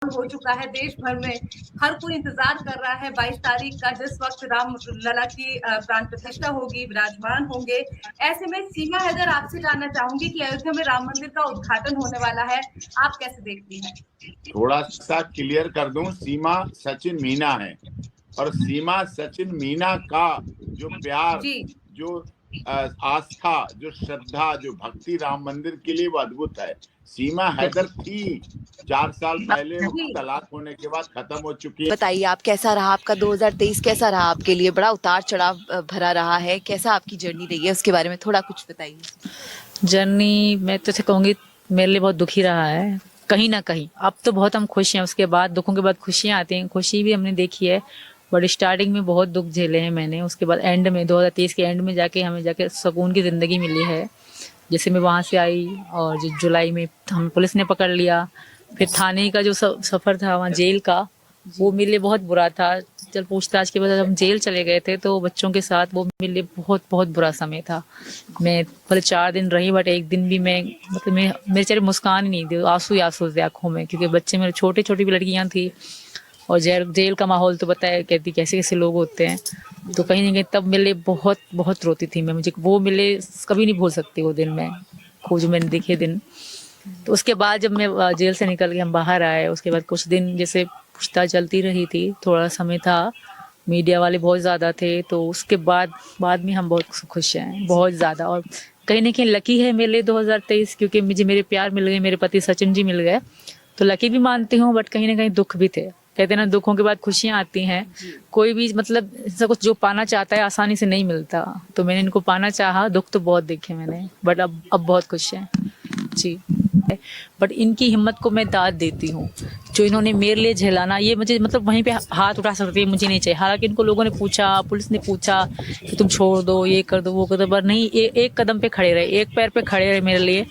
हो चुका है देश भर में। हर कोई इंतजार कर रहा है 22 तारीख का, जिस वक्त राम लला की प्राण प्रतिष्ठा होगी, विराजमान होंगे। ऐसे में सीमा हैदर, आपसे जानना चाहूंगी कि अयोध्या में राम मंदिर का उद्घाटन होने वाला है, आप कैसे देखती हैं? थोड़ा सा क्लियर कर दूं, सीमा सचिन मीना है और सीमा सचिन मीना का जो प्यार, जो आस्था, जो श्रद्धा, जो भक्ति राम मंदिर के लिए वो अद्भुत है। सीमा हैदर थी 4 साल पहले, वो तलाक होने के बाद खत्म हो चुकी है। बताइए आप, कैसा रहा आपका 2023? कैसा रहा आपके लिए? बड़ा उतार चढ़ाव भरा रहा है, कैसा आपकी जर्नी रही है, उसके बारे में थोड़ा कुछ बताइए। जर्नी मैं तो से कहूँगी मेरे लिए बहुत दुखी रहा है कहीं ना कहीं। अब तो बहुत हम खुश हैं, उसके बाद दुखों के बाद खुशियाँ आती हैं। खुशी भी हमने देखी है, बट स्टार्टिंग में बहुत दुख झेले हैं मैंने। उसके बाद एंड में 2023 के एंड में जाके हमें जाके सुकून की ज़िंदगी मिली है। जैसे मैं वहाँ से आई और जो जुलाई में हमें पुलिस ने पकड़ लिया, फिर थाने का जो सफ़र था वहाँ जेल का, वो मेरे लिए बहुत बुरा था। जब पूछताछ के बाद हम जेल चले गए थे तो बच्चों के साथ वो मेरे लिए बहुत बहुत बुरा समय था। मैं भले 4 दिन रही, बट एक दिन भी मैं मतलब मेरे चेहरे मुस्कान ही नहीं थी, आंसू ही आंसू थे आँखों में, क्योंकि बच्चे मेरे छोटी छोटी भी लड़कियाँ थी और जेल का माहौल तो बताया, कहती कैसे कैसे लोग होते हैं। तो कहीं ना कहीं तब मेरे लिए बहुत बहुत रोती थी मैं। मुझे वो मिले कभी नहीं भूल सकती वो दिन, मैं वो जो मैंने देखे दिन। तो उसके बाद जब मैं जेल से निकल के हम बाहर आए, उसके बाद कुछ दिन जैसे पूछताछ चलती रही थी, थोड़ा समय था, मीडिया वाले बहुत ज़्यादा थे, तो उसके बाद में हम बहुत खुश हैं, बहुत ज़्यादा। और कहीं ना कहीं लकी है मेरे लिए 2023, क्योंकि मुझे मेरे प्यार मिल गए, मेरे पति सचिन जी मिल गए, तो लकी भी मानती हूँ, बट कहीं ना कहीं दुख भी थे। कहते हैं ना, दुखों के बाद खुशियाँ आती हैं। कोई भी मतलब ऐसा कुछ जो पाना चाहता है आसानी से नहीं मिलता, तो मैंने इनको पाना चाहा। दुख तो बहुत देखे मैंने, बट अब बहुत खुश हैं जी। बट इनकी हिम्मत को मैं दाद देती हूँ, जो इन्होंने मेरे लिए झेलाना, ये मुझे मतलब वहीं पे हाथ उठा सकती है, मुझे नहीं चाहिए। हालांकि इनको लोगों ने पूछा, पुलिस ने पूछा कि तुम छोड़ दो, ये कर दो, वो कर दो, पर नहीं, एक कदम पे खड़े रहे, एक पैर पे खड़े रहे मेरे लिए।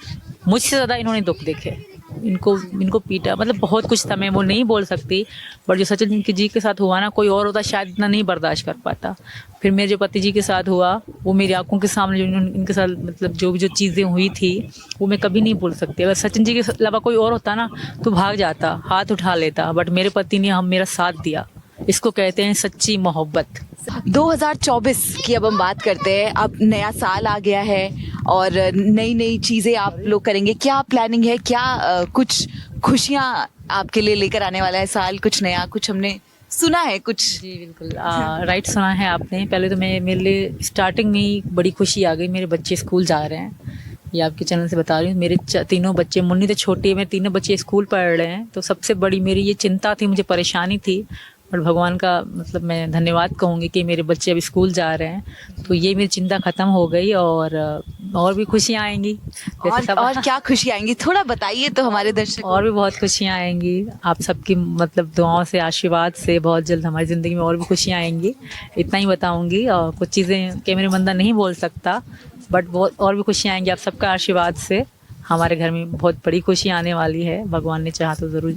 मुझसे ज़्यादा इन्होंने दुख देखे, इनको पीटा, मतलब बहुत कुछ था, मैं वो नहीं बोल सकती। बट जो सचिन जी के साथ हुआ ना, कोई और होता शायद इतना नहीं बर्दाश्त कर पाता। फिर मेरे जो पति जी के साथ हुआ, वो मेरी आंखों के सामने जो इनके साथ मतलब जो चीज़ें हुई थी, वो मैं कभी नहीं भूल सकती। अगर सचिन जी के अलावा कोई और होता ना तो भाग जाता, हाथ उठा लेता, बट मेरे पति ने मेरा साथ दिया। इसको कहते हैं सच्ची मोहब्बत। 2024 की अब हम बात करते हैं। अब नया साल आ गया है और नई नई चीज़ें आप लोग करेंगे, क्या प्लानिंग है? क्या कुछ खुशियाँ आपके लिए लेकर आने वाला है साल? कुछ नया, कुछ हमने सुना है कुछ? जी बिल्कुल, राइट सुना है आपने। पहले तो मेरे लिए स्टार्टिंग में ही बड़ी खुशी आ गई, मेरे बच्चे स्कूल जा रहे हैं। ये आपके चैनल से बता रही हूँ, मेरे तीनों बच्चे, मुन्नी तो छोटी है, मेरे तीनों बच्चे स्कूल पढ़ रहे हैं। तो सबसे बड़ी मेरी ये चिंता थी, मुझे परेशानी थी, और भगवान का मतलब मैं धन्यवाद कहूँगी कि मेरे बच्चे अभी स्कूल जा रहे हैं, तो ये मेरी चिंता ख़त्म हो गई। और भी खुशियाँ आएंगी। और क्या खुशी आएंगी, थोड़ा बताइए तो हमारे दर्शक। और भी बहुत खुशियाँ आएंगी आप सबकी मतलब दुआओं से, आशीर्वाद से। बहुत जल्द हमारी ज़िंदगी में और भी खुशियाँ आएंगी, इतना ही बताऊँगी। और कुछ चीज़ें कैमरे में बंदा नहीं बोल सकता, बट बहुत और भी खुशियाँ आएंगी आप सबका आशीर्वाद से। हमारे घर में बहुत बड़ी खुशी आने वाली है, भगवान ने चाहा तो ज़रूर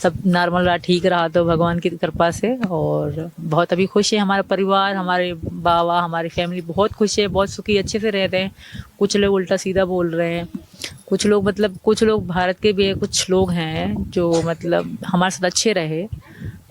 सब नॉर्मल रहा, ठीक रहा तो भगवान की कृपा से। और बहुत अभी खुश है हमारा परिवार, हमारे बाबा, हमारी फैमिली बहुत खुश है, बहुत सुखी, अच्छे से रहते हैं। कुछ लोग उल्टा सीधा बोल रहे हैं, कुछ लोग भारत के भी कुछ लोग हैं जो मतलब हमारे साथ अच्छे रहे,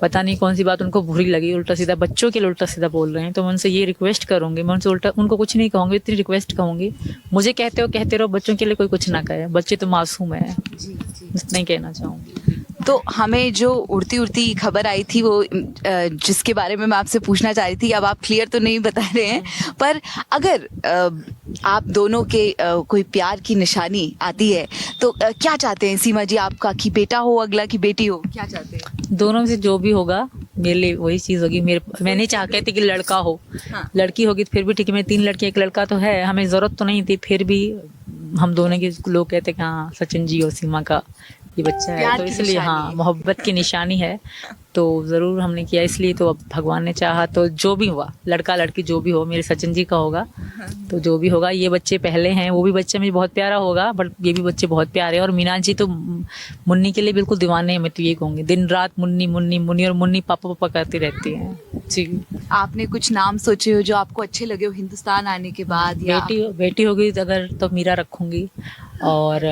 पता नहीं कौन सी बात उनको बुरी लगी, उल्टा सीधा बच्चों के लिए उल्टा सीधा बोल रहे हैं। तो मैं उनसे ये रिक्वेस्ट करूँगी, मैं उनसे उनको कुछ नहीं कहूँगी, इतनी रिक्वेस्ट कहूँगी, मुझे कहते रहो, बच्चों के लिए कोई कुछ ना कहे, बच्चे तो मासूम है, इतना ही कहना चाहूँगी। तो हमें जो उड़ती खबर आई थी, वो जिसके बारे में मैं आपसे पूछना चाह रही थी, अब आप क्लियर तो नहीं बता रहे हैं, पर अगर आप दोनों के कोई प्यार की निशानी आती है तो क्या चाहते हैं सीमा जी आपका, कि बेटा हो अगला कि बेटी हो, क्या चाहते हैं? दोनों में से जो भी होगा मेरे लिए वही चीज़ होगी। मैं नहीं चाह कहती कि लड़का हो, हाँ। लड़की होगी तो फिर भी ठीक है। मेरे 3 लड़की, 1 लड़का तो है, हमें ज़रूरत तो नहीं थी, फिर भी हम दोनों के लोग कहते हैं कि हाँ सचिन जी और सीमा का ये बच्चा है प्यार तो की इसलिए निशानी हाँ है। मोहब्बत की निशानी है, तो ज़रूर हमने किया इसलिए। तो अब भगवान ने चाहा तो जो भी हुआ, लड़का लड़की जो भी हो, मेरे सचिन जी का होगा तो जो भी होगा। ये बच्चे पहले हैं, वो भी बच्चा मुझे बहुत प्यारा होगा, बट ये भी बच्चे बहुत प्यारे हैं। और मीना जी तो मुन्नी के लिए बिल्कुल दीवाने हैं, मैं तो ये कहूँगी। दिन रात मुन्नी मुन्नी मुन्नी, और मुन्नी पापा पापा करती रहती हैं जी। आपने कुछ नाम सोचे हो जो आपको अच्छे लगे हो हिंदुस्तान आने के बाद, या बेटी होगी अगर तो मीरा रखूंगी, और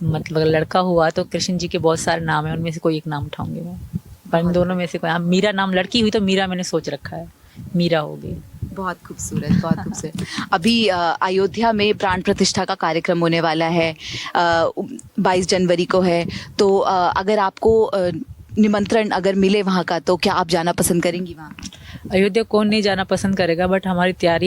मतलब अगर लड़का हुआ तो कृष्ण जी के बहुत सारे नाम हैं, उनमें से कोई एक नाम उठाऊंगी मैं। पर इन दोनों में से कोई, हाँ मीरा नाम, लड़की हुई तो मीरा मैंने सोच रखा है, मीरा होगी। बहुत खूबसूरत, बहुत खूबसूरत। अभी अयोध्या में प्राण प्रतिष्ठा का कार्यक्रम होने वाला है, 22 जनवरी को है, तो अगर आपको निमंत्रण अगर मिले वहाँ का, तो क्या आप जाना पसंद करेंगी वहाँ? अयोध्या कौन नहीं जाना पसंद करेगा, बट हमारी तैयारी